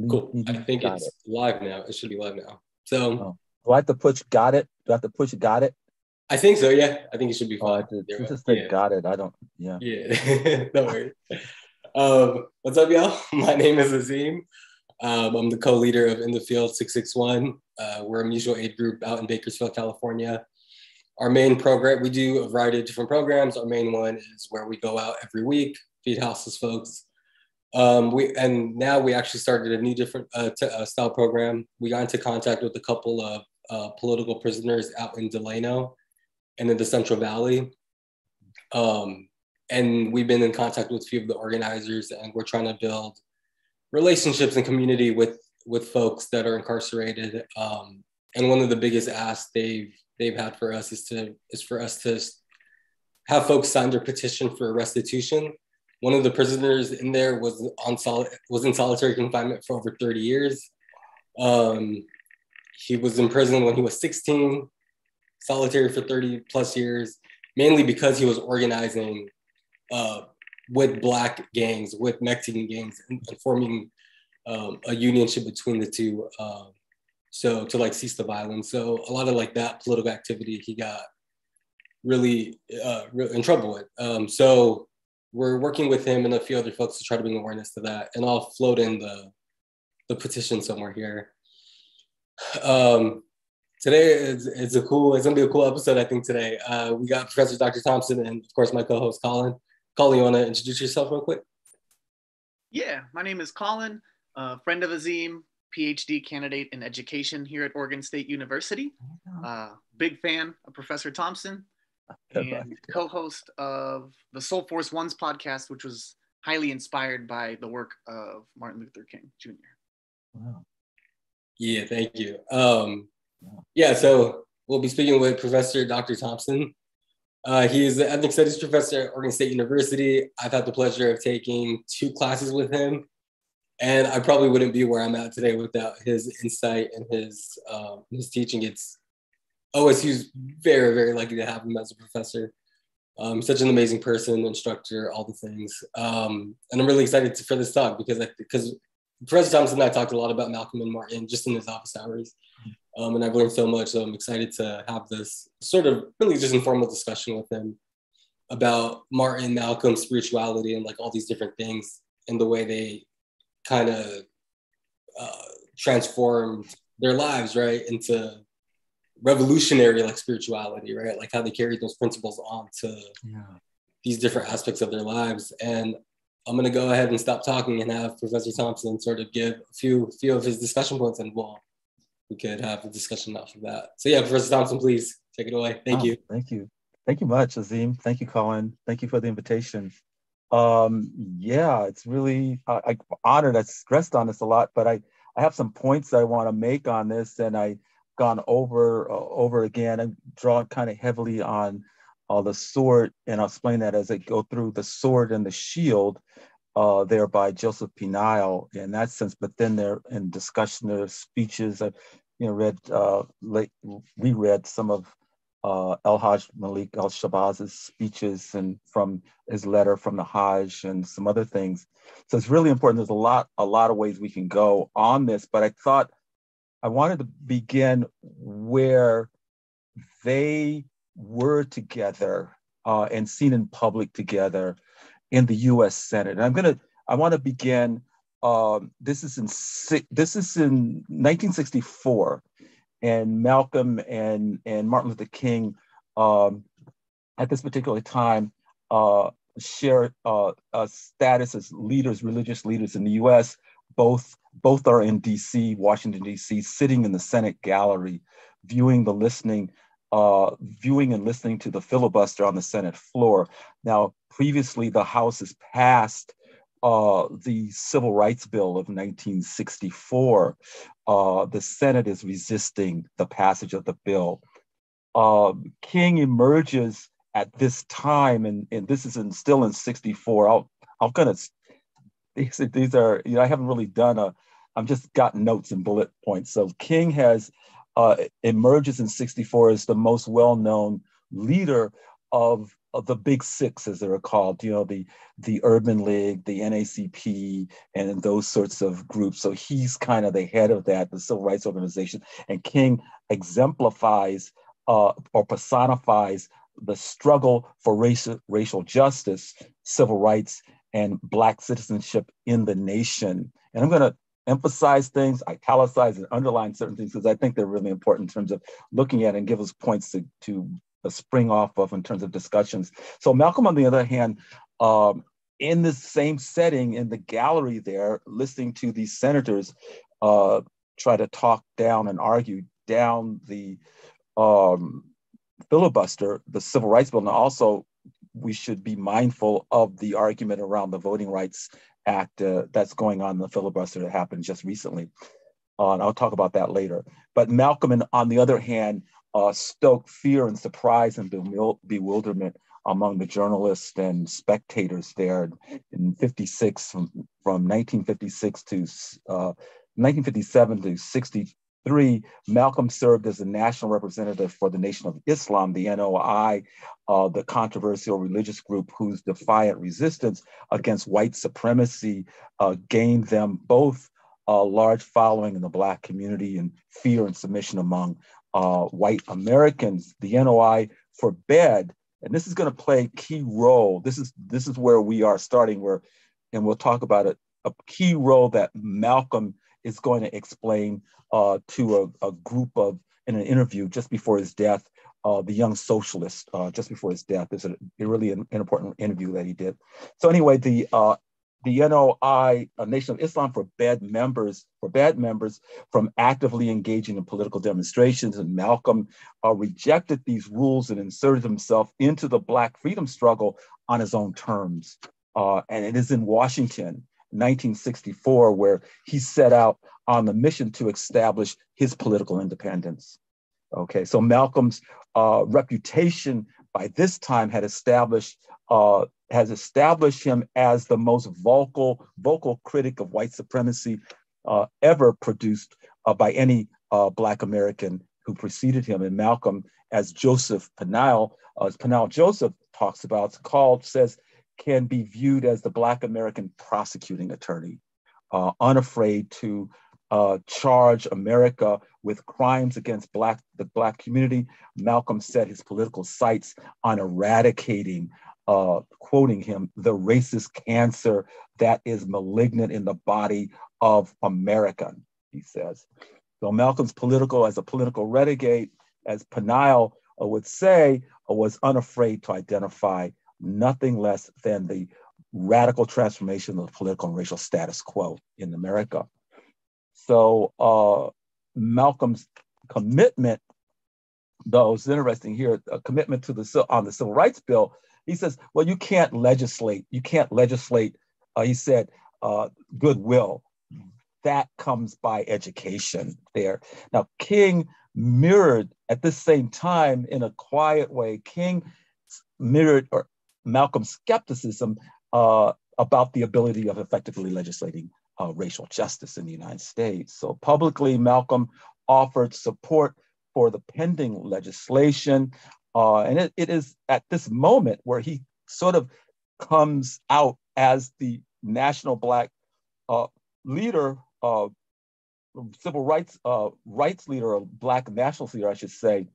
Cool. I think Got it's it. live now. It should be live now. So Oh, do I have to push got it? Do I have to push got it? I think so. Yeah, I think it should be Oh, I fine. did. Either It way. just said Yeah, got it. I don't, yeah. yeah. Don't worry. What's up, y'all? My name is Azim. I'm the co-leader of In the Field 661. We're a mutual aid group out in Bakersfield, California. Our main program, we do a variety of different programs. Our main one is where we go out every week, feed houseless folks. Now we actually started a new different style program. We got into contact with a couple of political prisoners out in Delano and in the Central Valley. And we've been in contact with a few of the organizers, and we're trying to build relationships and community with folks that are incarcerated. And one of the biggest asks they've had for us is for us to have folks sign their petition for restitution. One of the prisoners in there was in solitary confinement for over 30 years. He was in prison when he was 16, solitary for 30 plus years, mainly because he was organizing with Black gangs, with Mexican gangs, and forming a unionship between the two. So to like cease the violence. So a lot of like that political activity he got really in trouble with. So we're working with him and a few other folks to try to bring awareness to that. And I'll float in the petition somewhere here. Today it's gonna be a cool episode, I think, today. We got Professor Dr. Thompson and of course my co-host Colin. Colin, you wanna introduce yourself real quick? Yeah, my name is Colin, friend of Azim, PhD candidate in education here at Oregon State University. Big fan of Professor Thompson and co-host of the Soul Force Ones podcast, which was highly inspired by the work of Martin Luther King Jr. Wow. Yeah, thank you. Yeah, so we'll be speaking with Professor Dr. Thompson. He is the ethnic studies professor at Oregon State University. I've had the pleasure of taking 2 classes with him, and I probably wouldn't be where I'm at today without his insight and his teaching. It's OSU's very, very lucky to have him as a professor. Such an amazing person, instructor, all the things. And I'm really excited for this talk because Professor Thompson and I talked a lot about Malcolm and Martin just in his office hours. And I've learned so much, so I'm excited to have this sort of really just informal discussion with him about Martin, Malcolm, spirituality, and like all these different things and the way they kind of transformed their lives, right, into revolutionary like spirituality, right? Like how they carried those principles on to these different aspects of their lives. And I'm gonna go ahead and stop talking and have Professor Thompson sort of give a few of his discussion points, and we could have a discussion off of that. So yeah, Professor Thompson, please take it away. Thank you. Thank you. Thank you much, Azim. Thank you, Colin. Thank you for the invitation. Yeah, it's really I'm honored. I stressed on this a lot, but I have some points I want to make on this, and I've gone over again. I'm drawn kind of heavily on the sword, and I'll explain that as I go through the sword and the shield there by Joseph P. Nile in that sense. But then there in discussion, there are speeches. I reread some of El-Hajj Malik al-Shabaz's speeches and from his letter from the Hajj and some other things. So it's really important. There's a lot of ways we can go on this, but I thought I wanted to begin where they were together and seen in public together in the U.S. Senate. And I want to begin. This is in 1964. And Malcolm and Martin Luther King at this particular time share a status as leaders, religious leaders in the U.S. Both are in D.C., Washington, D.C., sitting in the Senate gallery, viewing and listening to the filibuster on the Senate floor. Now, previously, the House has passed the Civil Rights Bill of 1964. The Senate is resisting the passage of the bill. King emerges at this time, and this is still in 64. These are, I haven't really done I've just got notes and bullet points. So King emerges in 64 as the most well-known leader of the big six, as they were called, the Urban League, the NACP, and those sorts of groups. So he's kind of the head of that, the civil rights organization. And King exemplifies or personifies the struggle for racial justice, civil rights, and Black citizenship in the nation. And I'm going to emphasize things, italicize and underline certain things, because I think they're really important in terms of looking at and give us points to spring off of in terms of discussions. So Malcolm, on the other hand, in this same setting in the gallery there, listening to these senators try to talk down and argue down the filibuster, the Civil Rights Bill, and also we should be mindful of the argument around the Voting Rights Act that's going on in the filibuster that happened just recently. And I'll talk about that later. But Malcolm, on the other hand, stoked fear and surprise and bewilderment among the journalists and spectators there in 56, from 1956 to 1957 to 63. Malcolm served as the national representative for the Nation of Islam, the NOI, the controversial religious group whose defiant resistance against white supremacy gained them both a large following in the Black community and fear and submission among white Americans. The NOI forbade, and this is going to play a key role. This is where we are starting, and we'll talk about it, a key role that Malcolm is going to explain to a group in an interview just before his death, the Young Socialist, just before his death. It's a really an important interview that he did. So anyway, the NOI, Nation of Islam, forbade members from actively engaging in political demonstrations, and Malcolm rejected these rules and inserted himself into the Black freedom struggle on his own terms. And it is in Washington, 1964, where he set out on the mission to establish his political independence. Okay, so Malcolm's reputation by this time has established him as the most vocal critic of white supremacy ever produced by any Black American who preceded him. And Malcolm, as Joseph Peniel Joseph talks about, says, can be viewed as the Black American prosecuting attorney, unafraid to charge America with crimes against the Black community. Malcolm set his political sights on eradicating, quoting him, the racist cancer that is malignant in the body of America, he says. So Malcolm's as a political renegade, as Peniel would say, was unafraid to identify nothing less than the radical transformation of the political and racial status quo in America. So Malcolm's commitment, though, is interesting here, a commitment to on the Civil Rights Bill. He says, well, you can't legislate. He said, goodwill. That comes by education there. Now, King mirrored at the same time, in a quiet way, King mirrored Malcolm's skepticism about the ability of effectively legislating racial justice in the United States. So publicly, Malcolm offered support for the pending legislation. And it is at this moment where he sort of comes out as the national Black leader, civil rights leader, or Black nationalist leader, I should say,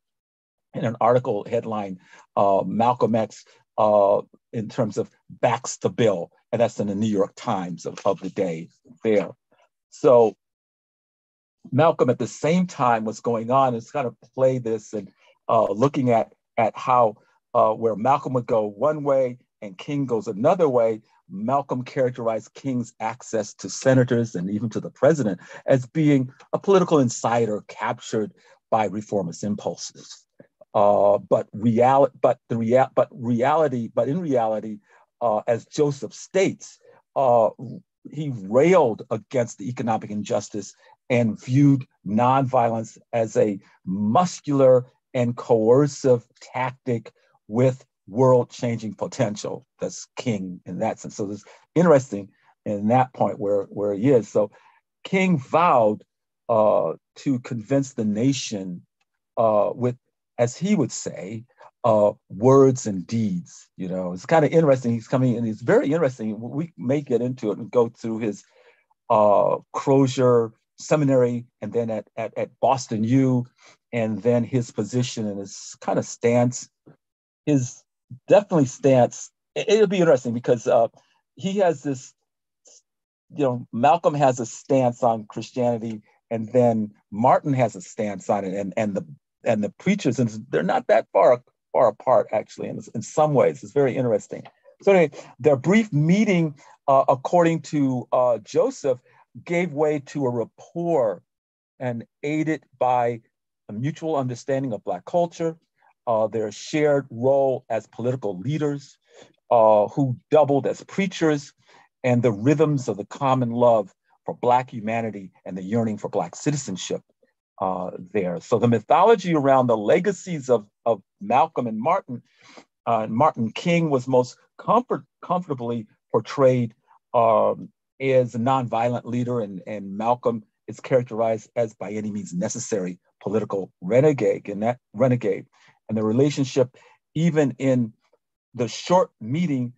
in an article headline, Malcolm X, in terms of backs the bill. And that's in the New York Times of the day there. So Malcolm at the same time was going on and kind of play this and looking at how where Malcolm would go one way and King goes another way. Malcolm characterized King's access to senators and even to the president as being a political insider captured by reformist impulses. But in reality, as Joseph states, he railed against the economic injustice and viewed nonviolence as a muscular and coercive tactic with world-changing potential. That's King in that sense. So it's interesting in that point where he is. So King vowed to convince the nation with, as he would say, words and deeds. You know, it's kind of interesting. He's coming, and it's very interesting. We may get into it and go through his Crozier Seminary, and then at Boston U, and then his position and his kind of stance, his definitely stance. It'll be interesting because he has this, you know, Malcolm has a stance on Christianity, and then Martin has a stance on it, and the preachers, and they're not that far apart actually. In some ways, it's very interesting. So anyway, their brief meeting, according to Joseph, gave way to a rapport and aided by a mutual understanding of Black culture, their shared role as political leaders who doubled as preachers, and the rhythms of the common love for Black humanity and the yearning for Black citizenship there. So the mythology around the legacies of Malcolm and Martin King was most comfortably portrayed as a nonviolent leader, and Malcolm is characterized as by any means necessary political renegade. And the relationship, even in the short meeting,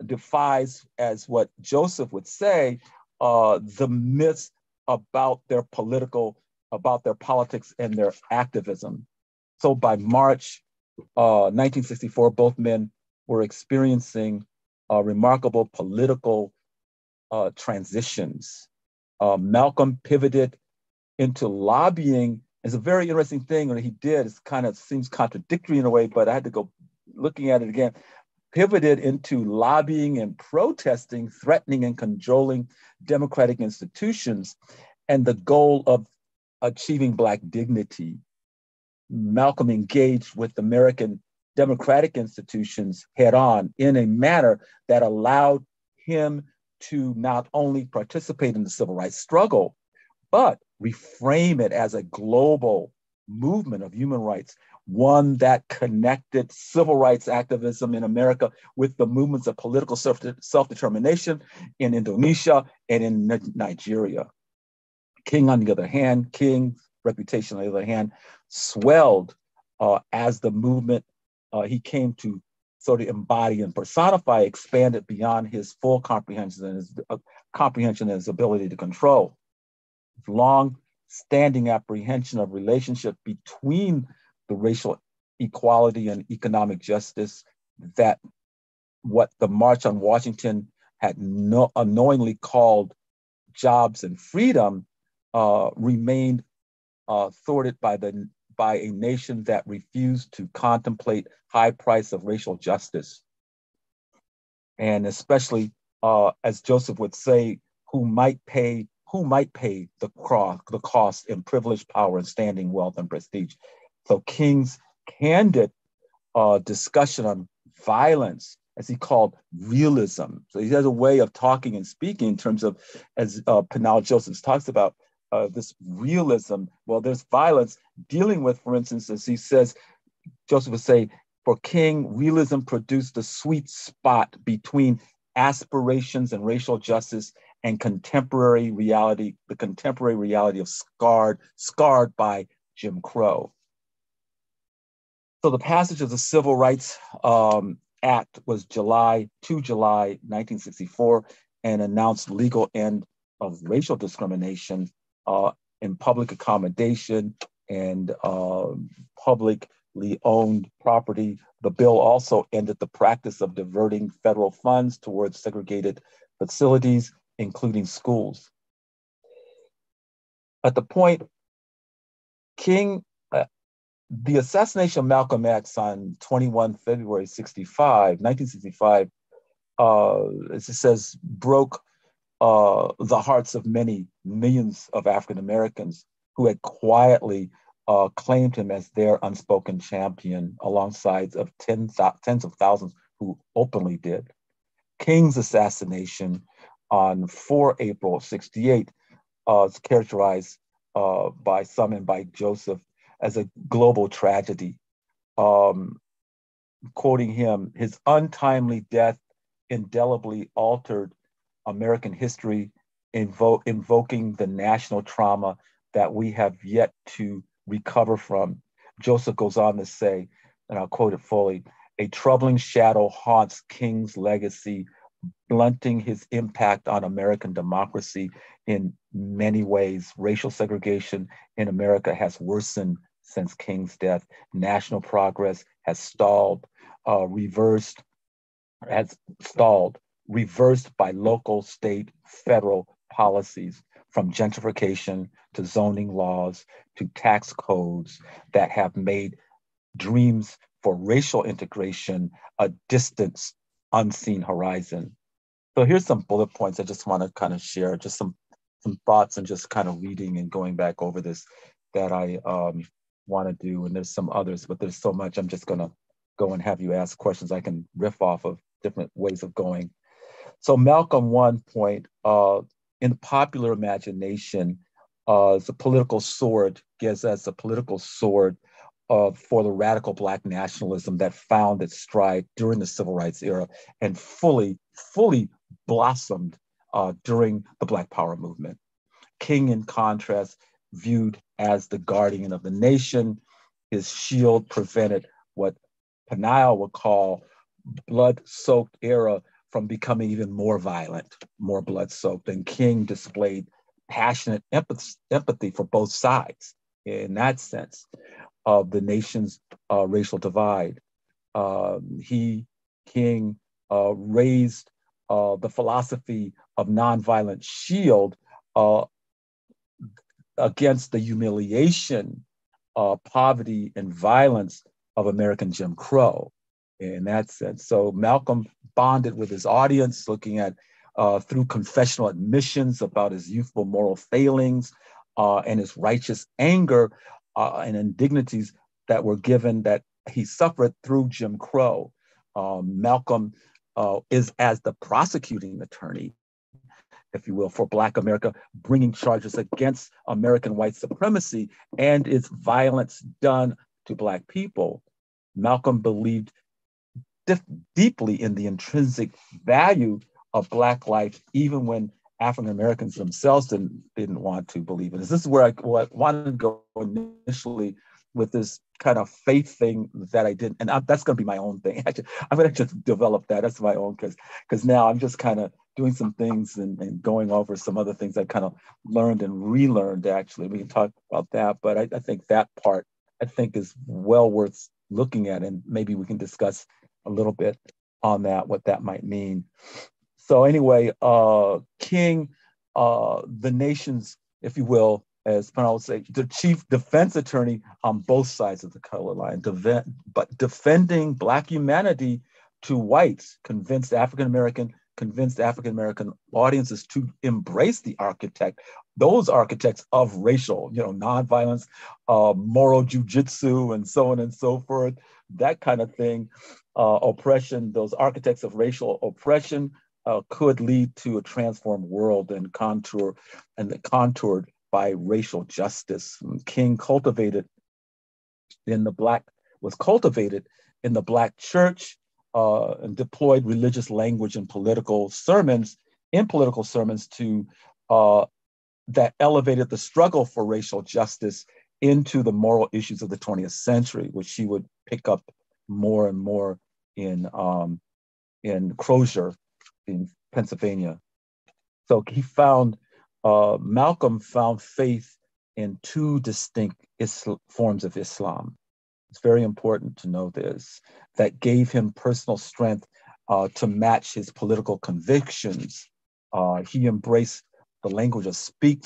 defies, as what Joseph would say, the myths about their politics and their activism. So by March 1964, both men were experiencing remarkable political transitions. Malcolm pivoted into lobbying. It's a very interesting thing that he did. It kind of seems contradictory in a way, but I had to go looking at it again. Pivoted into lobbying and protesting, threatening and cajoling democratic institutions, and the goal of achieving Black dignity. Malcolm engaged with American democratic institutions head on in a manner that allowed him to not only participate in the civil rights struggle, but reframe it as a global movement of human rights, one that connected civil rights activism in America with the movements of political self-determination in Indonesia and in Nigeria. King's reputation, on the other hand, swelled as the movement he came to sort of embody and personify expanded beyond his full comprehension and his ability to control. His long-standing apprehension of relationship between the racial equality and economic justice that what the March on Washington had unknowingly called jobs and freedom remained thwarted by a nation that refused to contemplate high price of racial justice. And especially, as Joseph would say, who might pay the cost in privilege, power, and standing, wealth, and prestige. So King's candid discussion on violence, as he called realism. So he has a way of talking and speaking in terms of, as Pinal Josephs talks about, this realism. Well, there's violence dealing with, for instance, as he says, Joseph would say, for King, realism produced the sweet spot between aspirations and racial justice and the contemporary reality of scarred by Jim Crow. So the passage of the Civil Rights Act was July 1964, and announced legal end of racial discrimination in public accommodation and publicly owned property. The bill also ended the practice of diverting federal funds towards segregated facilities, including schools. At the point, the assassination of Malcolm X on 21 February 1965, as it says, broke the hearts of many millions of African Americans who had quietly claimed him as their unspoken champion, alongside of tens of thousands who openly did. King's assassination on 4 April 68 is characterized by some and by Joseph as a global tragedy. Quoting him, his untimely death indelibly altered American history, invoking the national trauma that we have yet to recover from. Joseph goes on to say, and I'll quote it fully, "A troubling shadow haunts King's legacy, blunting his impact on American democracy in many ways. Racial segregation in America has worsened since King's death. National progress has reversed by local, state, federal policies, from gentrification to zoning laws to tax codes that have made dreams for racial integration a distant, unseen horizon." So here's some bullet points I just want to kind of share, just some thoughts and just kind of reading and going back over this that I want to do. And there's some others, but there's so much. I'm just going to go and have you ask questions. I can riff off of different ways of going. So Malcolm, one point, in the popular imagination, is a political sword, gives as a political sword for the radical Black nationalism that found its stride during the Civil Rights era and fully blossomed during the Black Power movement. King, in contrast, viewed as the guardian of the nation, his shield prevented what Peniel would call blood-soaked era from becoming even more violent, more blood-soaked. And King displayed passionate empathy for both sides in that sense of the nation's racial divide. King, raised the philosophy of nonviolent shield against the humiliation, poverty, and violence of American Jim Crow in that sense. So Malcolm bonded with his audience, looking at through confessional admissions about his youthful moral failings and his righteous anger and indignities that were given that he suffered through Jim Crow. Malcolm is as the prosecuting attorney, if you will, for Black America, bringing charges against American white supremacy and its violence done to Black people. Malcolm believed deeply in the intrinsic value of Black life, even when African Americans themselves didn't want to believe in it. This is where I wanted to go initially with this kind of faith thing that I did, and that's going to be my own thing. I'm going to just develop that. That's my own, because now I'm just kind of doing some things and going over some other things I kind of learned and relearned. Actually, we can talk about that, but I think that part is well worth looking at, and maybe we can discuss a little bit on that, what that might mean. So anyway, King, the nation's, if you will, as Peniel would say, the chief defense attorney on both sides of the color line, but defending Black humanity to whites, convinced African American audiences to embrace those architects of racial, nonviolence, moral jujitsu, and so on and so forth, that kind of thing, oppression. Those architects of racial oppression could lead to a transformed world and contoured by racial justice. King was cultivated in the Black church and deployed religious language in political sermons to that elevated the struggle for racial justice into the moral issues of the 20th century, which he would pick up more and more in Crozier in Pennsylvania. So Malcolm found faith in two distinct forms of Islam. It's very important to know this, that gave him personal strength to match his political convictions. He embraced the language of street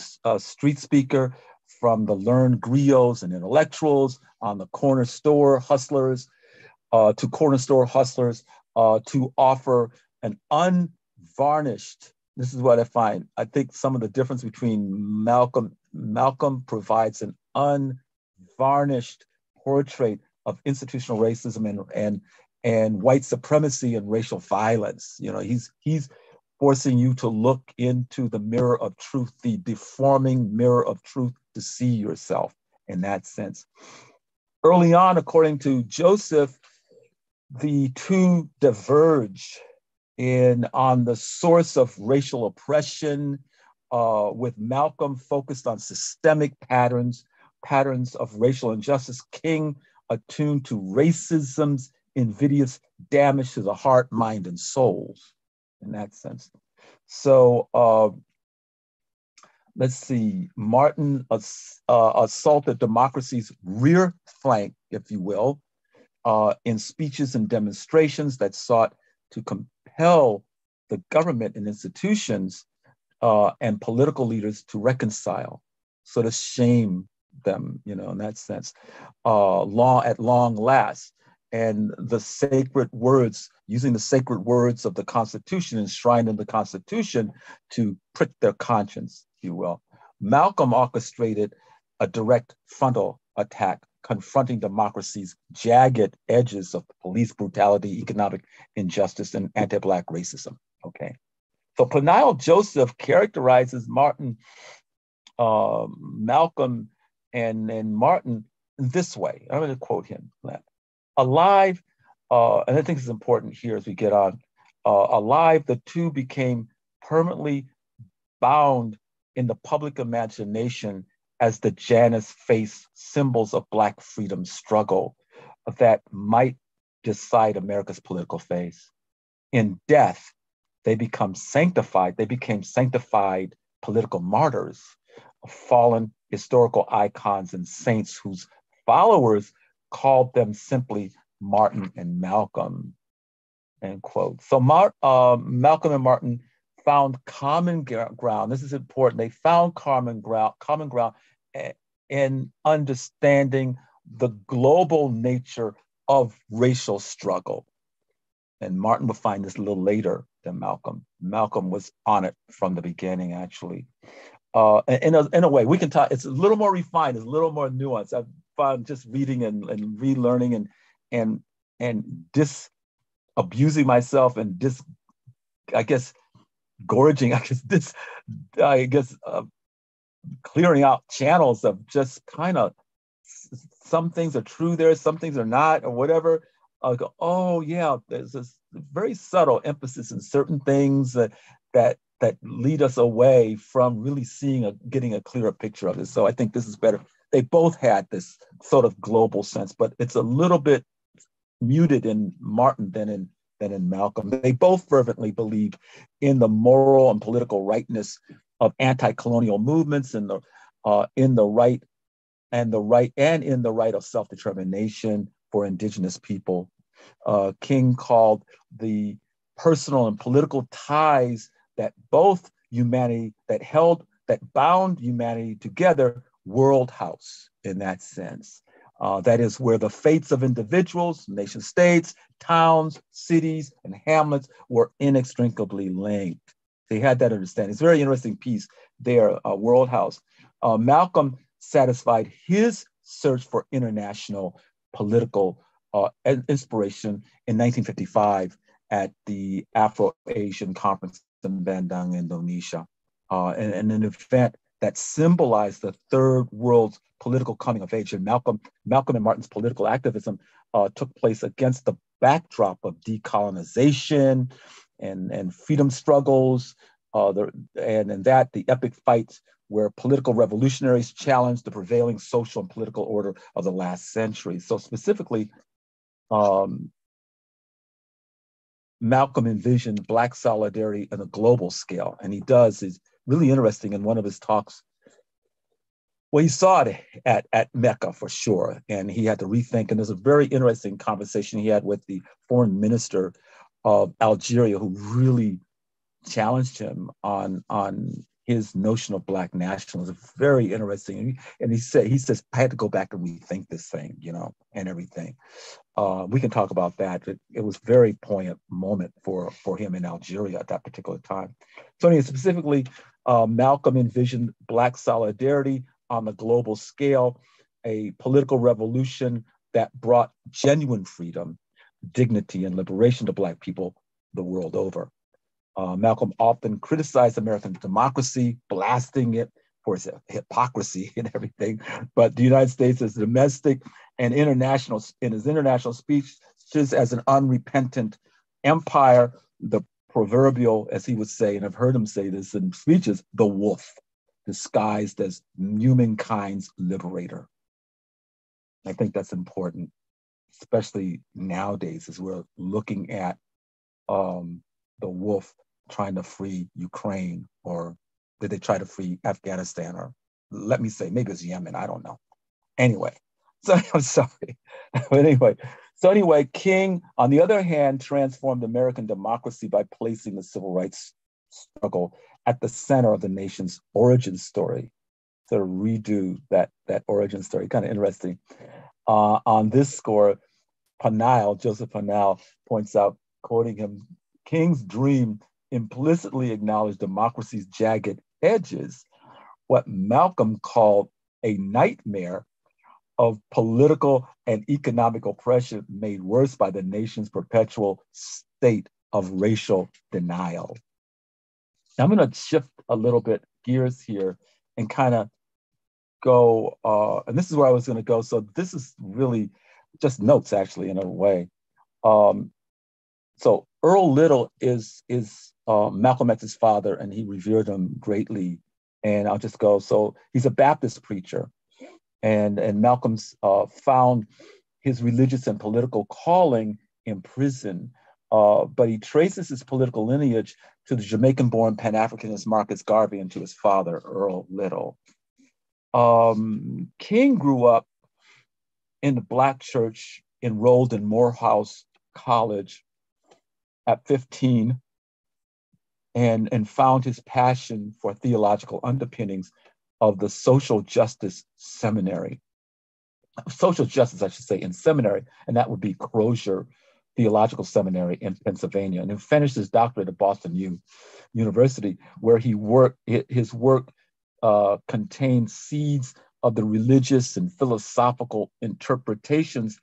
speaker, from the learned griots and intellectuals on the corner store hustlers to offer an unvarnished. This is what I find. I think some of the difference between Malcolm provides an unvarnished portrait of institutional racism and white supremacy and racial violence. He's forcing you to look into the mirror of truth, the deforming mirror of truth, to see yourself in that sense. Early on, according to Joseph, the two diverge on the source of racial oppression, with Malcolm focused on systemic patterns of racial injustice. King attuned to racism's invidious damage to the heart, mind, and souls, in that sense. So let's see, Martin assaulted democracy's rear flank, if you will, in speeches and demonstrations that sought to compel the government and institutions and political leaders to reconcile, sort of shame them, in that sense, at long last. And the sacred words, using the sacred words of the Constitution, enshrined in the Constitution, to prick their conscience, if you will. Malcolm orchestrated a direct frontal attack confronting democracy's jagged edges of police brutality, economic injustice, and anti-Black racism. Okay. So Peniel Joseph characterizes Malcolm and Martin this way. I'm going to quote him. Alive, and I think this is important here as we get on, alive, the two became permanently bound in the public imagination as the Janus-faced symbols of Black freedom struggle that might decide America's political fate. In death, they became sanctified political martyrs, fallen historical icons and saints whose followers called them simply Martin and Malcolm, end quote. So Malcolm and Martin found common ground. This is important. They found common ground in understanding the global nature of racial struggle. And Martin will find this a little later than Malcolm. Malcolm was on it from the beginning, actually. In a way, we can talk, it's a little more refined, it's a little more nuanced. I've found just reading and relearning and disabusing myself and clearing out channels of just kind of some things are true there, some things are not, or whatever. I go, oh yeah, there's this very subtle emphasis in certain things that lead us away from really getting a clearer picture of it. So I think this is better. They both had this sort of global sense, but it's a little bit muted in Martin than in Malcolm. They both fervently believe in the moral and political rightness of anti-colonial movements and in the right of self-determination for indigenous people. King called the personal and political ties that bound humanity together world house in that sense. That is where the fates of individuals, nation states, towns, cities, and hamlets were inextricably linked. They had that understanding. It's a very interesting piece there, World House. Malcolm satisfied his search for international political inspiration in 1955 at the Afro-Asian Conference in Bandung, Indonesia, and an event that symbolized the third world's political coming of age. And Malcolm and Martin's political activism took place against the backdrop of decolonization and freedom struggles, the epic fights where political revolutionaries challenged the prevailing social and political order of the last century. So specifically, Malcolm envisioned Black solidarity on a global scale, and he does. Is really interesting in one of his talks. Well, he saw it at Mecca for sure, and he had to rethink. And there's a very interesting conversation he had with the foreign minister of Algeria, who really challenged him on his notion of Black nationalism. Very interesting. And he says, I had to go back and rethink this thing, and everything. We can talk about that. It was a very poignant moment for him in Algeria at that particular time. So anyway, specifically, Malcolm envisioned Black solidarity on the global scale, a political revolution that brought genuine freedom, dignity, and liberation to Black people the world over. Malcolm often criticized American democracy, blasting it for its hypocrisy and everything. But the United States is domestic and international, in his international speeches, as an unrepentant empire, the proverbial, as he would say, and I've heard him say this in speeches, the wolf, disguised as humankind's liberator. I think that's important, especially nowadays as we're looking at the wolf trying to free Ukraine, or did they try to free Afghanistan, or let me say, maybe it's Yemen, I don't know. Anyway, so I'm sorry. But anyway, King, on the other hand, transformed American democracy by placing the civil rights struggle at the center of the nation's origin story. To redo that origin story, kind of interesting. On this score, Joseph Panal points out, quoting him, King's dream implicitly acknowledged democracy's jagged edges, what Malcolm called a nightmare of political and economic oppression made worse by the nation's perpetual state of racial denial. Now, I'm going to shift a little bit gears here and kind of go, and this is where I was going to go. So this is really just notes, actually, in a way. So Earl Little is Malcolm X's father, and he revered him greatly. And I'll just go. So he's a Baptist preacher, and Malcolm's found his religious and political calling in prison. But he traces his political lineage to the Jamaican-born Pan-Africanist Marcus Garvey and to his father, Earl Little. King grew up in the Black church, enrolled in Morehouse College at 15, and found his passion for theological underpinnings of the social justice seminary. Social justice, I should say, in seminary, and that would be Crozier Theological Seminary in Pennsylvania. And he finished his doctorate at Boston University, where his work contained seeds of the religious and philosophical interpretations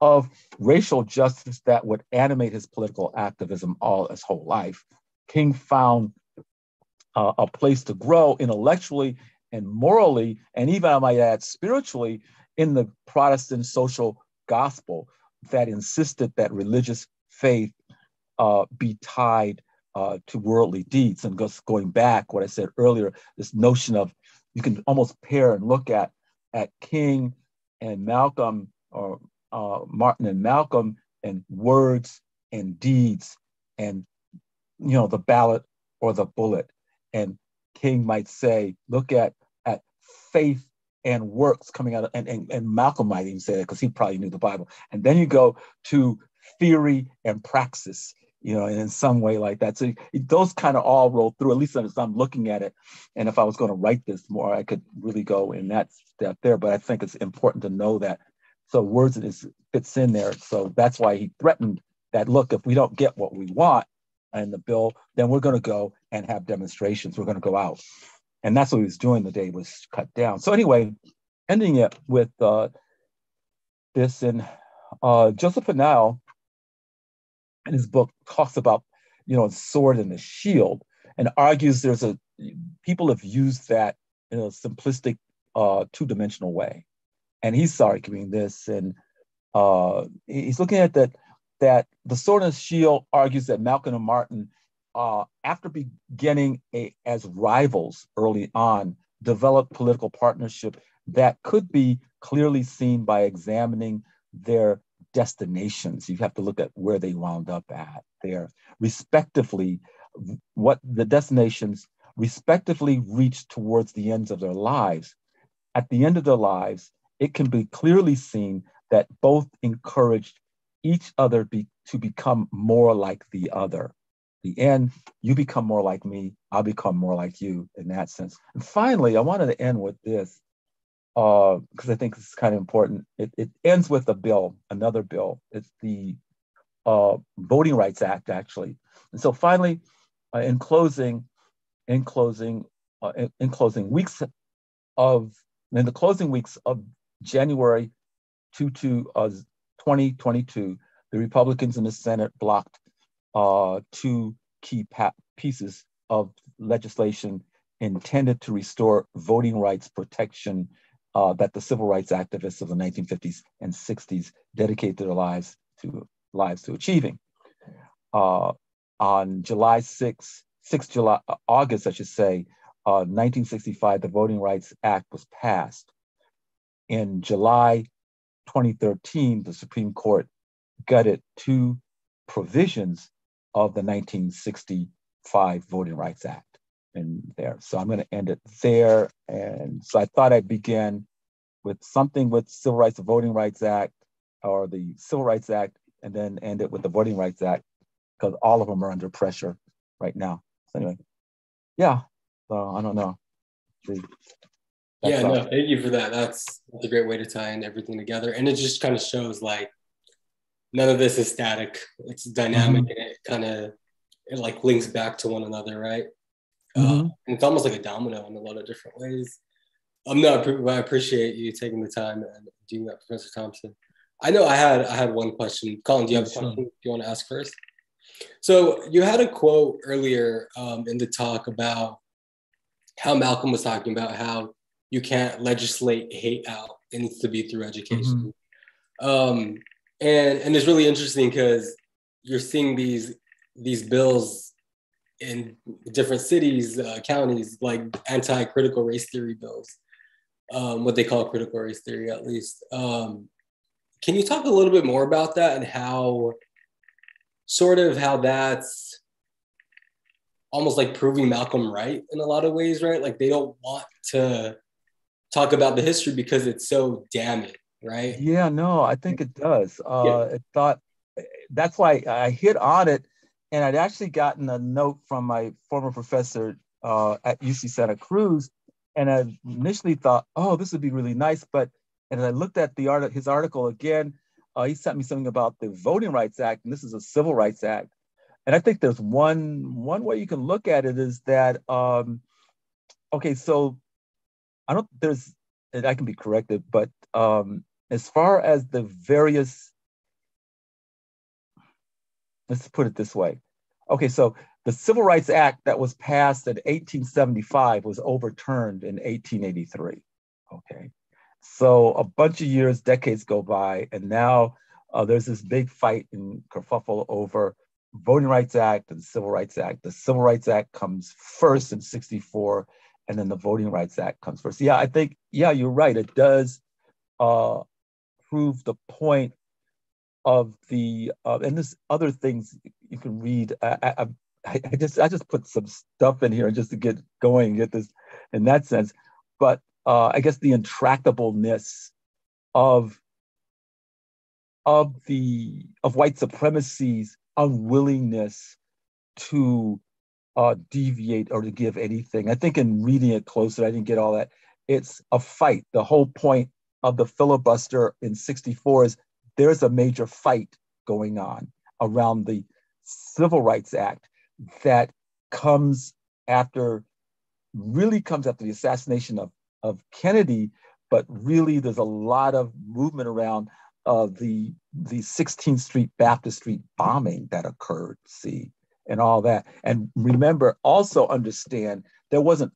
of racial justice that would animate his political activism all his whole life. King found a place to grow intellectually and morally, and even, I might add, spiritually, in the Protestant social gospel that insisted that religious faith be tied to worldly deeds. And just going back, what I said earlier, this notion of, you can almost pair and look at King and Malcolm, or Martin and Malcolm, and words and deeds, and the ballot or the bullet. And King might say, look at faith and works coming out of, and Malcolm might even say that because he probably knew the Bible. And then you go to theory and praxis, and in some way like that. So those kind of all roll through, at least as I'm looking at it. And if I was going to write this more, I could really go in that step there. But I think it's important to know that. So words fits in there. So that's why he threatened that, look, if we don't get what we want in the bill, then we're going to go and have demonstrations. We're going to go out. And that's what he was doing the day it was cut down. So anyway, ending it with this, and Joseph Panal in his book talks about, sword and the shield, and argues people have used that in a simplistic two-dimensional way. And he's arguing this, and he's looking at that the sword and the shield argues that Malcolm and Martin, after beginning as rivals early on, developed political partnership that could be clearly seen by examining their destinations. You have to look at where they wound up at there, respectively, what the destinations respectively reached towards the ends of their lives. At the end of their lives, it can be clearly seen that both encouraged each other to become more like the other. The end, you become more like me, I'll become more like you in that sense. And finally, I wanted to end with this, because I think this is kind of important. It ends with another bill. It's the Voting Rights Act, actually. And so finally, in closing weeks of January 2022, the Republicans in the Senate blocked two key pieces of legislation intended to restore voting rights protection that the civil rights activists of the 1950s and 60s dedicated their lives to achieving. On August, I should say, 1965, the Voting Rights Act was passed. In July 2013, the Supreme Court gutted two provisions of the 1965 Voting Rights Act in there. So I'm going to end it there. And so I thought I'd begin with something with Civil Rights, the Voting Rights Act, or the Civil Rights Act, and then end it with the Voting Rights Act, because all of them are under pressure right now. So anyway, yeah, so I don't know. Yeah, no, thank you for that. That's a great way to tie in everything together. And it just kind of shows like none of this is static. It's dynamic, and it like links back to one another, right? And it's almost like a domino in a lot of different ways. I appreciate you taking the time and doing that, Professor Thompson. I know I had one question. Colin, do you have a question you want to ask first? So you had a quote earlier in the talk about how Malcolm was talking about how you can't legislate hate out. It needs to be through education. And it's really interesting because you're seeing these bills in different cities, counties, like anti-critical race theory bills, what they call critical race theory, at least. Can you talk a little bit more about that and how that's almost like proving Malcolm right in a lot of ways, right? Like they don't want to talk about the history because it's so damning, right? Yeah, no, I think it does. It thought that's why I hit on it, and I'd actually gotten a note from my former professor at UC Santa Cruz, and I initially thought, oh, this would be really nice, but and I looked at his article again. He sent me something about the Voting Rights Act, and this is a Civil Rights Act. And I think there's one way you can look at it is that okay, so I can be corrected, but as far as the various, let's put it this way. Okay, so the Civil Rights Act that was passed in 1875 was overturned in 1883. Okay, so a bunch of years, decades go by, and now there's this big fight and kerfuffle over Voting Rights Act and Civil Rights Act. The Civil Rights Act comes first in 64, and then the Voting Rights Act comes first. Yeah, I think, yeah, you're right. It does prove the point of the, and there's other things you can read. I just put some stuff in here just to get going, get this in that sense. But I guess the intractableness of white supremacy's unwillingness to deviate or to give anything. I think in reading it closer, I didn't get all that. It's a fight. The whole point of the filibuster in 64 is there's a major fight going on around the Civil Rights Act that comes after the assassination of Kennedy, but really there's a lot of movement around the 16th Street Baptist Street bombing that occurred, and all that. And remember, also understand, there wasn't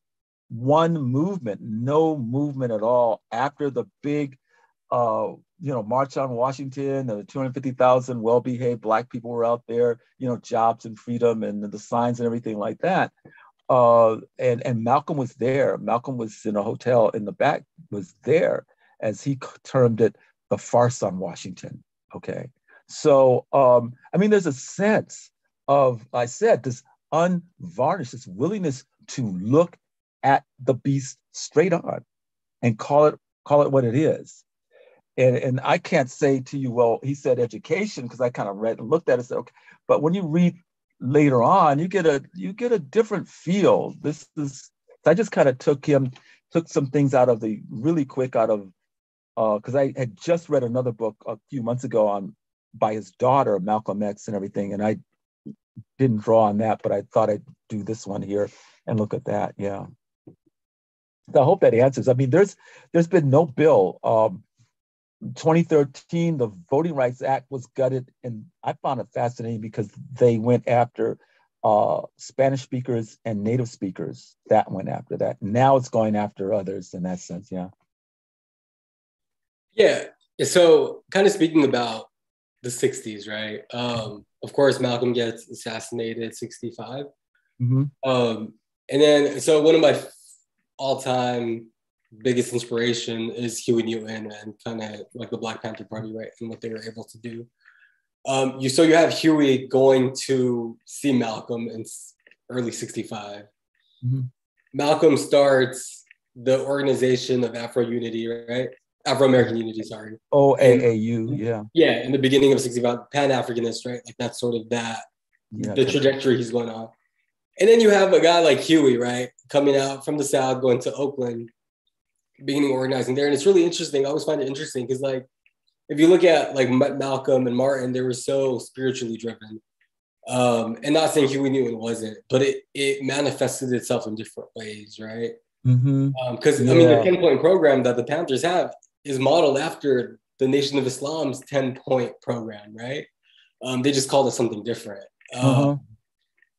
one movement, no movement at all after the big, March on Washington. The 250,000 well-behaved Black people were out there, jobs and freedom and the signs and everything like that. And Malcolm was there. Malcolm was in a hotel in the back, was there, as he termed it, the farce on Washington. Okay. So, there's a sense of, I said, this unvarnished, this willingness to look at the beast straight on and call it what it is. And I can't say to you, well, he said education, because I kind of read and looked at it and said, okay. But when you read later on, you get a different feel. I just kind of took some things out of because I had just read another book a few months ago by his daughter, Malcolm X and everything. And I didn't draw on that, but I thought I'd do this one here and look at that. Yeah. I hope that answers. There's been no bill. 2013, the Voting Rights Act was gutted, and I found it fascinating because they went after Spanish speakers and native speakers. That went after that. Now it's going after others in that sense. Yeah. Yeah. So kind of speaking about the 60s, right? Of course, Malcolm gets assassinated at 65. And then, so one of my all-time biggest inspiration is Huey Newton and kind of like the Black Panther Party, right? And what they were able to do. You have Huey going to see Malcolm in early 65. Mm-hmm. Malcolm starts the Organization of Afro Unity, right? Afro-American Unity, sorry. OAAU, yeah. Yeah, in the beginning of 65, Pan-Africanist, right? Like that's sort of the trajectory he's going on. And then you have a guy like Huey, right? Coming out from the South, going to Oakland, beginning organizing there. And it's really interesting. I always find it interesting because like, if you look at like Malcolm and Martin, they were so spiritually driven. And not saying Huey Newton wasn't, but it manifested itself in different ways, right? Because I mean, the 10-point program that the Panthers have is modeled after the Nation of Islam's 10-point program, right? They just called it something different. So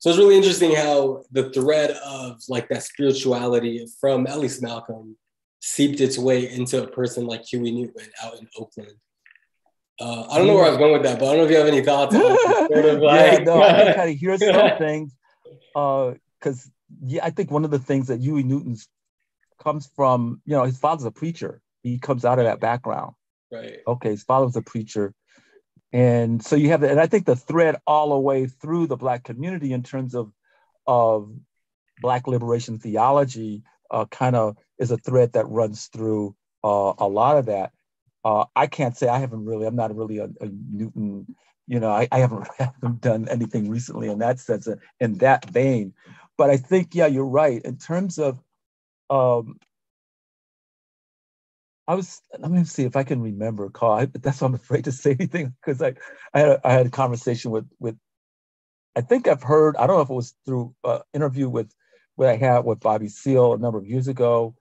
it's really interesting how the thread of like that spirituality from at least Malcolm seeped its way into a person like Huey Newton out in Oakland. I don't know where I was going with that, but I don't know if you have any thoughts on sort of like... I can kind of hear some things because I think one of the things that Huey Newton's comes from, his father's a preacher. He comes out of that background. Right. Okay, his father's a preacher. And so you have that, and I think the thread all the way through the Black community in terms of Black liberation theology kind of is a thread that runs through a lot of that. I can't say I'm not really a Newton, I haven't done anything recently in that sense, in that vein. But I think, you're right. In terms of, let me see if I can remember, Carl. That's why I'm afraid to say anything, because I had a conversation with, I think I've heard, I don't know if it was through interview what I had with Bobby Seale a number of years ago,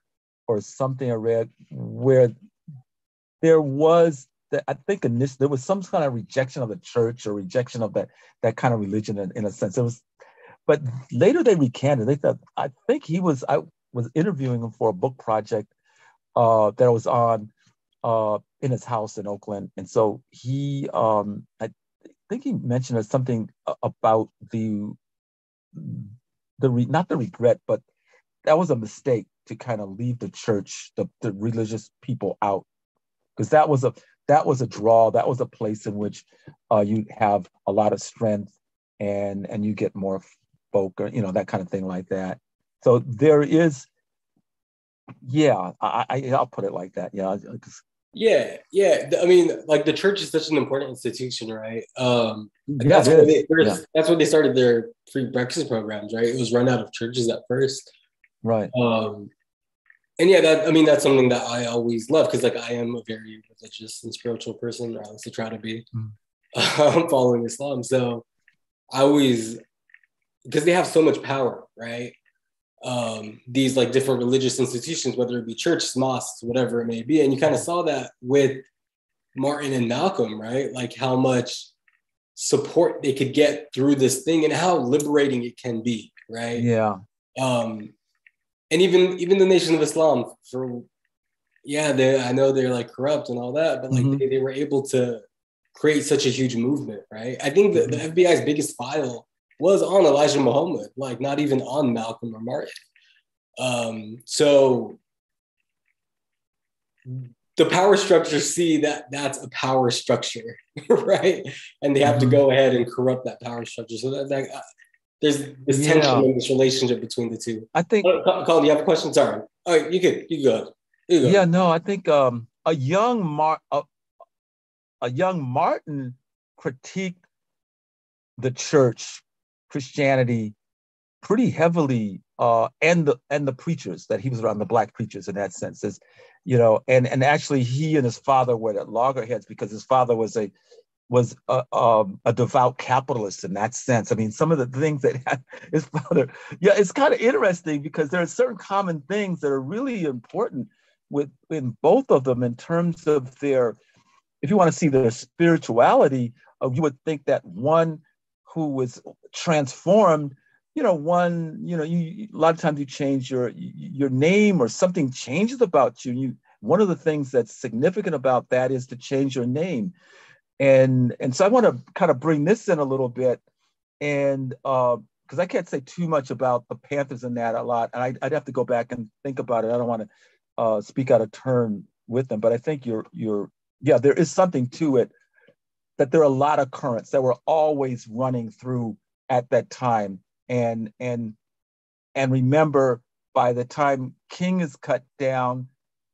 or something I read where there was there was some kind of rejection of the church or rejection of that kind of religion in a sense. But later they recanted. They thought, I was interviewing him for a book project that I was on in his house in Oakland. And so he, I think he mentioned something about not the regret, but that was a mistake to kind of leave the church, the religious people out. Because that was a draw. That was a place in which you have a lot of strength and you get more folk, or, that kind of thing like that. So there is, I'll put it like that. Yeah. I mean, like the church is such an important institution, right? That's when they started their free breakfast programs, right? It was run out of churches at first, right? And that's something that I always love, because like I am a very religious and spiritual person, or at least I try to be, following Islam. So I always, because they have so much power, right? These like different religious institutions, whether it be churches, mosques, whatever it may be. And you kind of saw that with Martin and Malcolm, right? Like how much support they could get through this thing and how liberating it can be, right? Yeah. And even the Nation of Islam, I know they're like corrupt and all that, but like they were able to create such a huge movement, right? I think the FBI's biggest file was on Elijah Muhammad, like not even on Malcolm or Martin. So the power structures see that that's a power structure, right? And they have to go ahead and corrupt that power structure. So that there's this tension in this relationship between the two. I think, Colin, you have a question? Sorry. All right, you go. Yeah, no, I think a young Martin critiqued the church, Christianity, pretty heavily, and the preachers that he was around, the Black preachers in that sense, and actually he and his father were at loggerheads because his father was a devout capitalist in that sense. I mean, some of the things that his father, it's kind of interesting because there are certain common things that are really important in both of them in terms of their, if you want to see their spirituality, you would think that one who was transformed, a lot of times you change your name or something changes about you. One of the things that's significant about that is to change your name. And so I want to kind of bring this in a little bit, and because I can't say too much about the Panthers and that a lot, and I'd have to go back and think about it. I don't want to speak out of turn with them. But I think yeah, there is something to it, that there are a lot of currents that were always running through at that time. And remember, by the time King is cut down,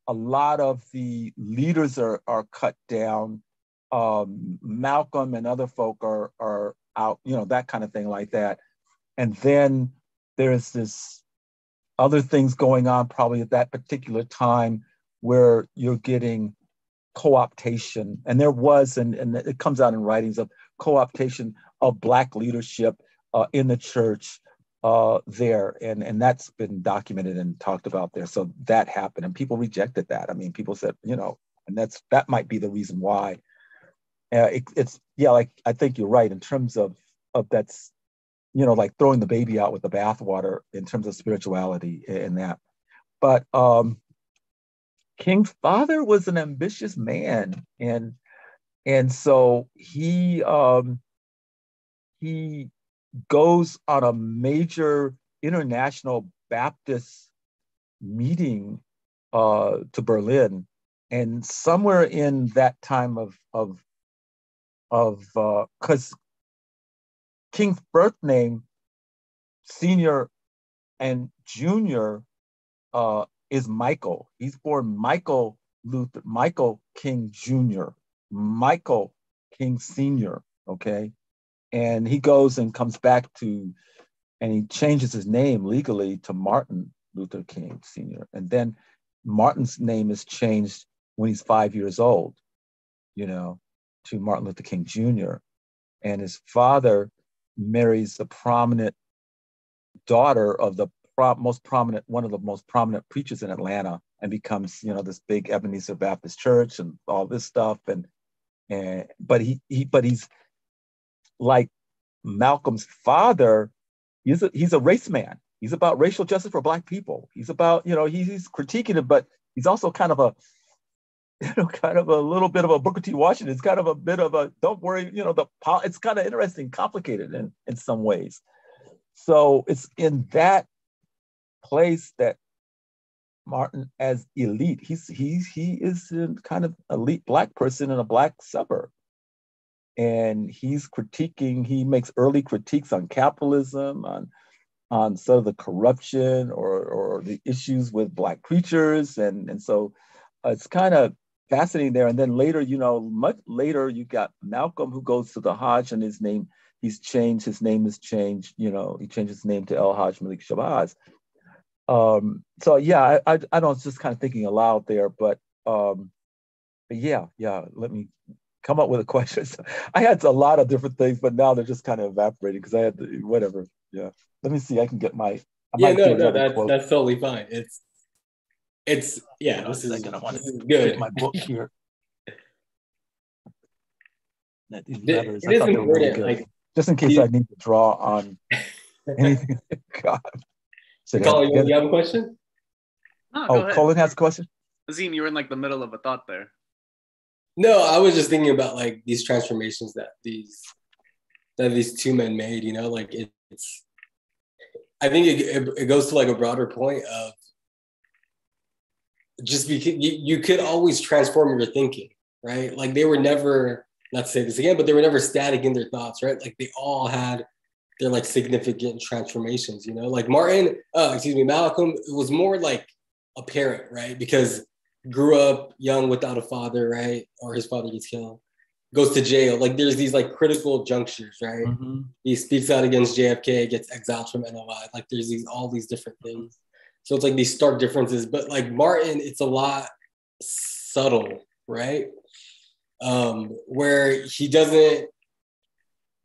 a lot of the leaders are cut down. Malcolm and other folk are out, that kind of thing like that. And then there's this other things going on probably at that particular time where you're getting co-optation. And there was, and it comes out in writings of co-optation of Black leadership in the church there. And that's been documented and talked about there. So that happened and people rejected that. I mean, people said, and that might be the reason why. It's like, I think you're right in terms of that's, like throwing the baby out with the bathwater in terms of spirituality and that. But King's father was an ambitious man, and so he goes on a major international Baptist meeting to Berlin, and somewhere in that time of because King's birth name, Senior and Junior, is Michael. He's born Michael King Jr., Michael King Sr., okay? And he goes and comes back and he changes his name legally to Martin Luther King Sr. And then Martin's name is changed when he's 5 years old, to Martin Luther King Jr. And his father marries a prominent daughter of the one of the most prominent preachers in Atlanta, and becomes, this big Ebenezer Baptist Church and all this stuff. But he's like Malcolm's father. He's a race man. He's about racial justice for Black people. He's about, he's critiquing it, but he's also kind of a little bit of a Booker T. Washington. It's kind of a bit of a, don't worry, it's kind of interesting, complicated in some ways. So it's in that place that Martin, as elite, he is a kind of elite Black person in a Black suburb. And he makes early critiques on capitalism, on sort of the corruption or the issues with Black preachers. And so it's kind of fascinating there. And then later, much later, you got Malcolm, who goes to the Hajj, and his name is changed. He changed his name to El Hajj Malik Shabazz. So yeah, I don't know, just kind of thinking aloud there, but yeah, let me come up with a question. I had a lot of different things, but now they're just kind of evaporating because I had whatever. Yeah, let me see. I can get my. That's totally fine. This is good. My book here. It is important, really just in case I need to draw on anything. God. Colin, you have a question? No, Colin has a question? Azim, you were in like the middle of a thought there. No, I was just thinking about like these transformations that these two men made, like it's I think it goes to like a broader point of just because you could always transform your thinking, right? Like they were never, not to say this again, but they were never static in their thoughts, right? Like they all had their like significant transformations, like Malcolm, it was more like apparent, right? Because grew up young without a father, right? Or his father gets killed, goes to jail. Like there's these like critical junctures, right? Mm-hmm. He speaks out against JFK, gets exiled from NOI. Like there's all these different things. So it's like these stark differences, but like Martin, it's a lot subtle, right? Where he doesn't,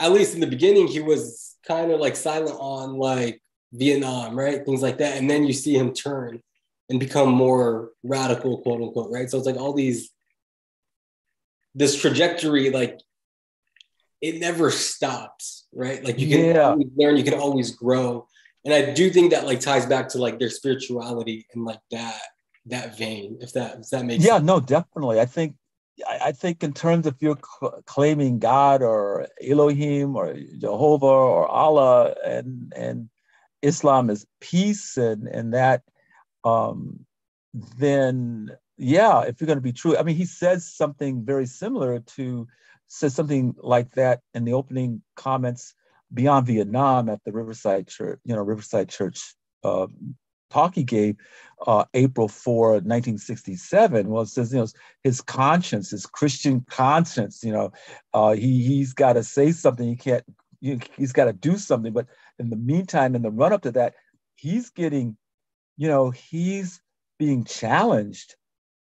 at least in the beginning, he was kind of like silent on like Vietnam, right? Things like that. And then you see him turn and become more radical, quote unquote, right? So it's like this trajectory, like it never stops, right? Like you can always learn, you can always grow. And I do think that like ties back to like their spirituality and like that vein, if that makes sense. Yeah, no, definitely. I think in terms of you're claiming God or Elohim or Jehovah or Allah, and Islam is peace, and that then yeah, if you're going to be true, I mean, he says something very similar says something like that in the opening comments beyond Vietnam at the Riverside Church, Riverside Church uh, talk he gave April 4, 1967. Well, it says, his conscience, his Christian conscience, he's got to say something. He can't, he's got to do something. But in the meantime, in the run up to that, he's getting, he's being challenged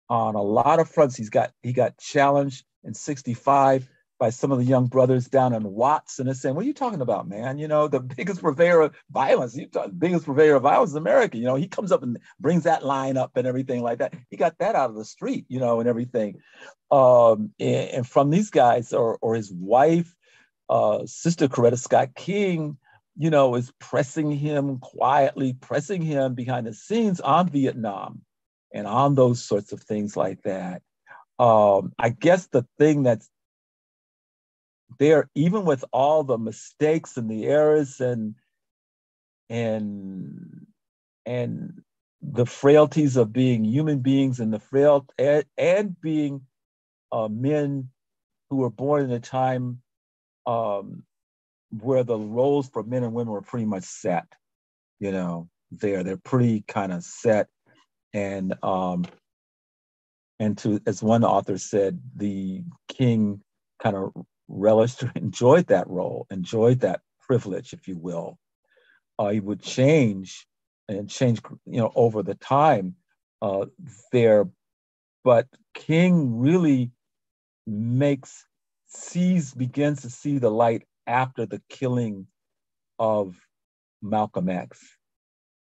on a lot of fronts. He got challenged in 65 by some of the young brothers down in Watts, and they're saying, "What are you talking about, man? The biggest purveyor of violence, is America." He comes up and brings that line up and everything like that. He got that out of the street, and everything. And from these guys or his wife, Sister Coretta Scott King, is pressing him behind the scenes on Vietnam and on those sorts of things like that. I guess the thing that's there, even with all the mistakes and the errors and the frailties of being human beings and and being men who were born in a time where the roles for men and women were pretty much set. They're pretty kind of set, and as one author said, the king kind of relished, enjoyed that role, enjoyed that privilege, if you will. He would change over the time there, but King really begins to see the light after the killing of Malcolm X.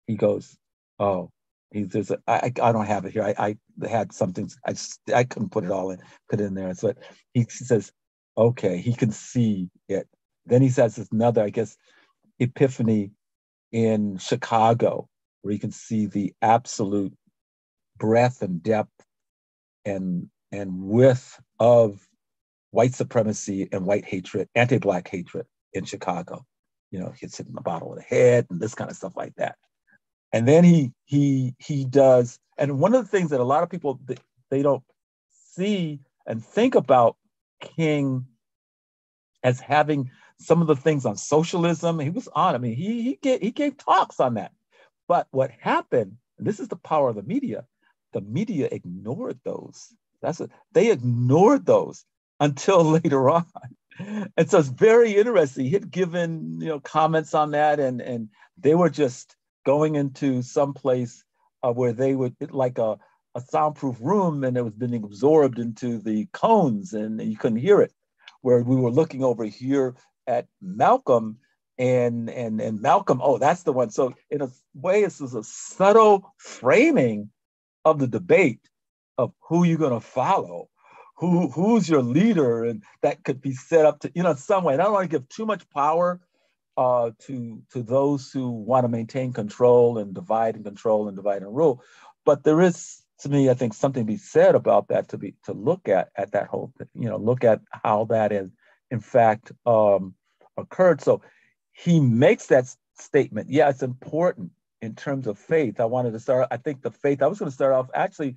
He goes, "Oh, I don't have it here. I had something. I couldn't put it in there." So he says, "Okay," he can see it. Then he says another, I guess, epiphany in Chicago, where you can see the absolute breadth and depth and width of white supremacy and white hatred, anti-Black hatred in Chicago. He's hitting the bottle of the head and this kind of stuff like that. And then he does, and one of the things that a lot of people they don't see and think about King as having some of the things on socialism. He was on. I mean, he gave talks on that. But what happened? And this is the power of the media. The media ignored those. They ignored those until later on. And so it's very interesting. He had given comments on that, and they were just going into some place where they would, like a soundproof room, and it was being absorbed into the cones and you couldn't hear it. Where we were looking over here at Malcolm and Malcolm, oh, that's the one. So in a way, this is a subtle framing of the debate of who you're going to follow, who's your leader, and that could be set up to, in some way. And I don't want to give too much power to those who want to maintain control and divide and control and divide and rule. But there is, to me, I think something to be said about that, to look at that whole thing, look at how that is, in fact, occurred. So he makes that statement. Yeah, it's important in terms of faith. I was going to start off actually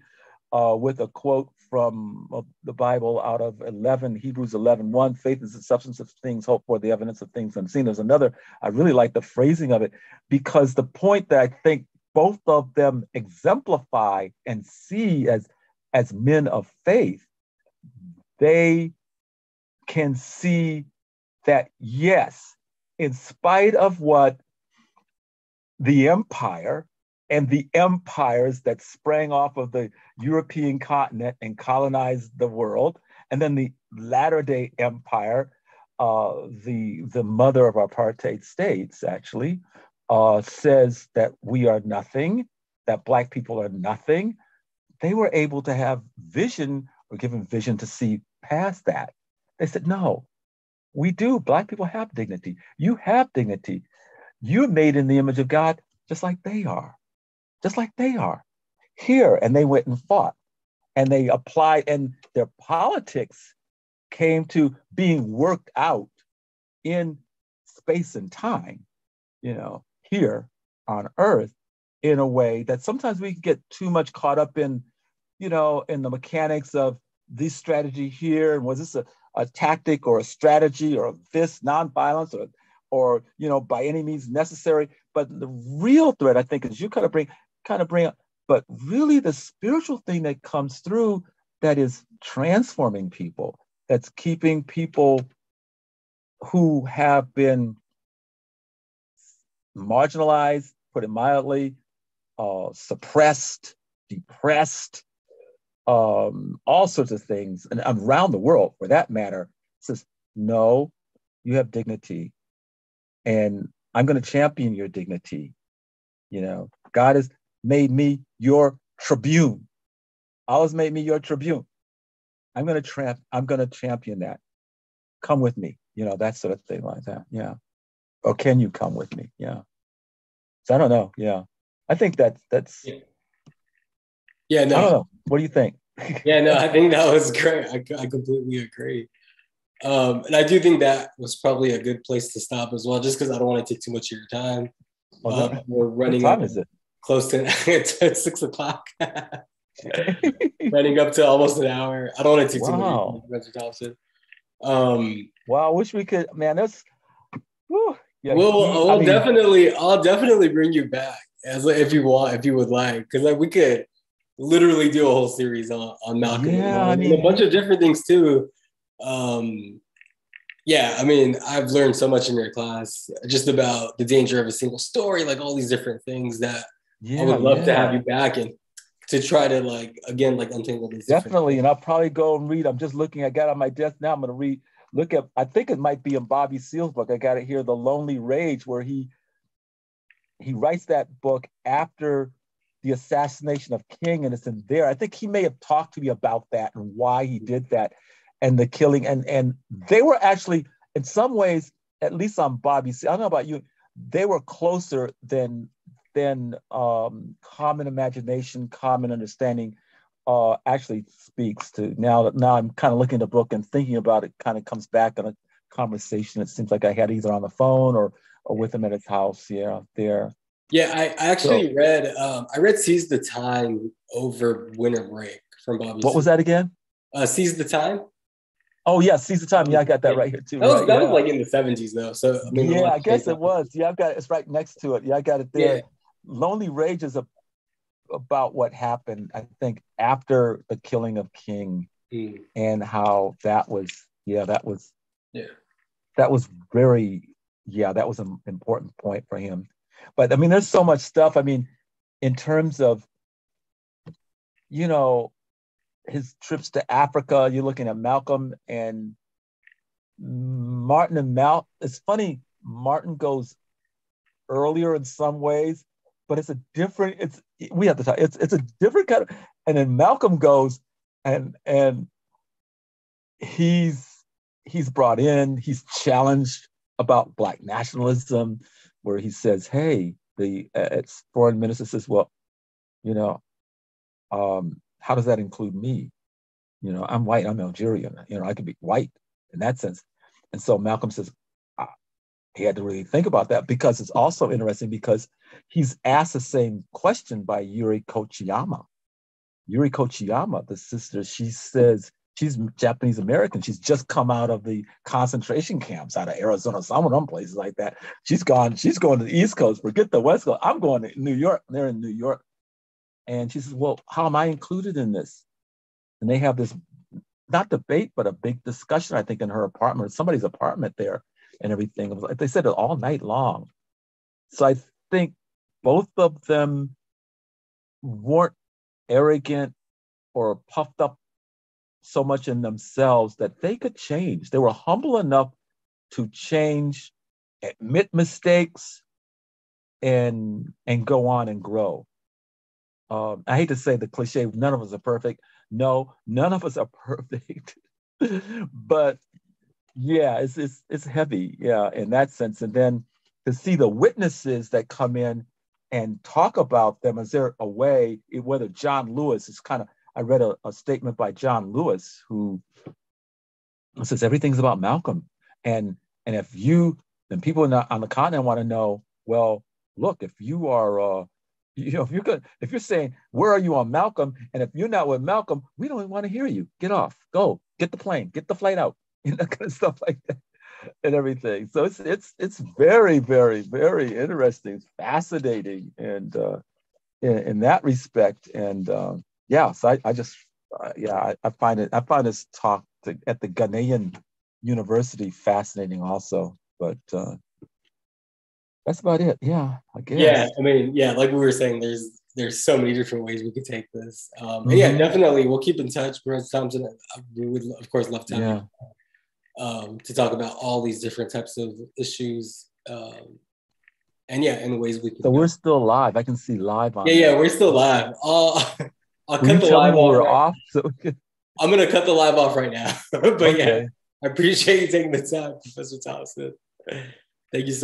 with a quote from the Bible out of Hebrews 11:1. Faith is the substance of things hoped for, the evidence of things unseen. There's another, I really like the phrasing of it, because the point that I think both of them exemplify and see as men of faith, they can see that, yes, in spite of what the empire and the empires that sprang off of the European continent and colonized the world, and then the latter-day empire, the mother of apartheid states, actually, says that we are nothing, that Black people are nothing. They were able to have vision, or given vision to see past that. They said, no, we do. Black people have dignity. You have dignity. You're made in the image of God, just like they are. Just like they are. Here, and they went and fought, and they applied, and their politics came to being worked out in space and time, here on Earth. in a way that sometimes we get too much caught up in, in the mechanics of this strategy here, and was this a tactic or a strategy or this nonviolence or by any means necessary. But the real threat, I think, is you kind of bring up, but really the spiritual thing that comes through that is transforming people, that's keeping people who have been marginalized, put it mildly, suppressed, depressed, all sorts of things, and around the world for that matter, says, no, you have dignity, and I'm going to champion your dignity. God has made me your tribune. Always made me your tribune. I'm going to champion that. Come with me. That sort of thing like that. Yeah. Or can you come with me? Yeah. So I don't know. Yeah. I think that's. Yeah. No. I don't know. What do you think? Yeah. No. I think that was great. I completely agree. And I do think that was probably a good place to stop as well, just because I don't want to take too much of your time. We're running what time up is it? Close to 6 o'clock. Running up to almost an hour. I don't want to take too much of Professor Thompson. Wow, I wish we could, man. That's yeah. I'll definitely bring you back if you would like, because we could literally do a whole series on Malcolm and a bunch of different things too. Yeah, I've learned so much in your class just about the danger of a single story, like all these different things that I would love to have you back and to try to untangle these. Definitely, and I'll probably go and read. I'm just looking. I got it on my desk now. I'm going to read. Look at. I think it might be in Bobby Seale's book. I got it here, The Lonely Rage, where he writes that book after the assassination of King, and it's in there. I think he may have talked to me about that and why he did that, and the killing. And they were actually, in some ways, at least on Bobby Seale. I don't know about you. They were closer than common imagination, common understanding actually speaks to. Now I'm kind of looking at the book and thinking about it, kind of comes back on a conversation it seems like I had either on the phone or with him at his house. Yeah, there. Yeah, I actually read Seize the Time over winter break from Bobby. What was that again? Seize the Time. Oh yeah, Seize the Time. Yeah, I got that right here too. That was like in the 70s though. So I guess it was. Yeah, I've got it's right next to it. Yeah, I got it there. Yeah. Lonely Rage is about what happened, I think, after the killing of King, and how that was very, that was an important point for him. But there's so much stuff. In terms of, his trips to Africa, you're looking at Malcolm and Martin and Mal. It's funny, Martin goes earlier in some ways, but it's a different, it's a different kind of, and then Malcolm goes and he's brought in, he's challenged about Black nationalism, where he says, hey, the foreign minister says, well, how does that include me? I'm white, I'm Algerian, I could be white in that sense. And so Malcolm says, he had to really think about that, because it's also interesting because he's asked the same question by Yuri Kochiyama. Yuri Kochiyama, the sister, she says she's Japanese American. She's just come out of the concentration camps out of Arizona, some of them places like that. She's going to the East Coast, forget the West Coast. I'm going to New York. They're in New York. And she says, well, how am I included in this? And they have this, not debate, but a big discussion, I think, in her apartment, somebody's apartment there. And everything. It was like they said it all night long. So I think both of them weren't arrogant or puffed up so much in themselves that they could change. They were humble enough to change, admit mistakes, and go on and grow. I hate to say the cliche, none of us are perfect. No, none of us are perfect. But yeah, it's heavy, in that sense. And then to see the witnesses that come in and talk about them, is there a way, whether John Lewis is I read a statement by John Lewis who says everything's about Malcolm. And if you, then people on the continent want to know, well, look, if you are if you're saying, where are you on Malcolm? And if you're not with Malcolm, we don't even want to hear you. Get off, go, get the plane, get the flight out, kind of stuff like that and everything. So it's very, very, very interesting. It's fascinating and in that respect. And so I find this talk at the Ghanaian University fascinating also. But that's about it. Yeah, I guess. Yeah, I mean, yeah, like we were saying, there's so many different ways we could take this. And yeah, definitely, we'll keep in touch, Professor Thompson. We would, of course, love to have you to talk about all these different types of issues. And yeah, in the ways we can. So we're still live. I can see live on. Yeah, we're still live. I'll cut the live off. We're off. I'm gonna cut the live off right now. But yeah, I appreciate you taking the time, Professor Thompson. Thank you so much.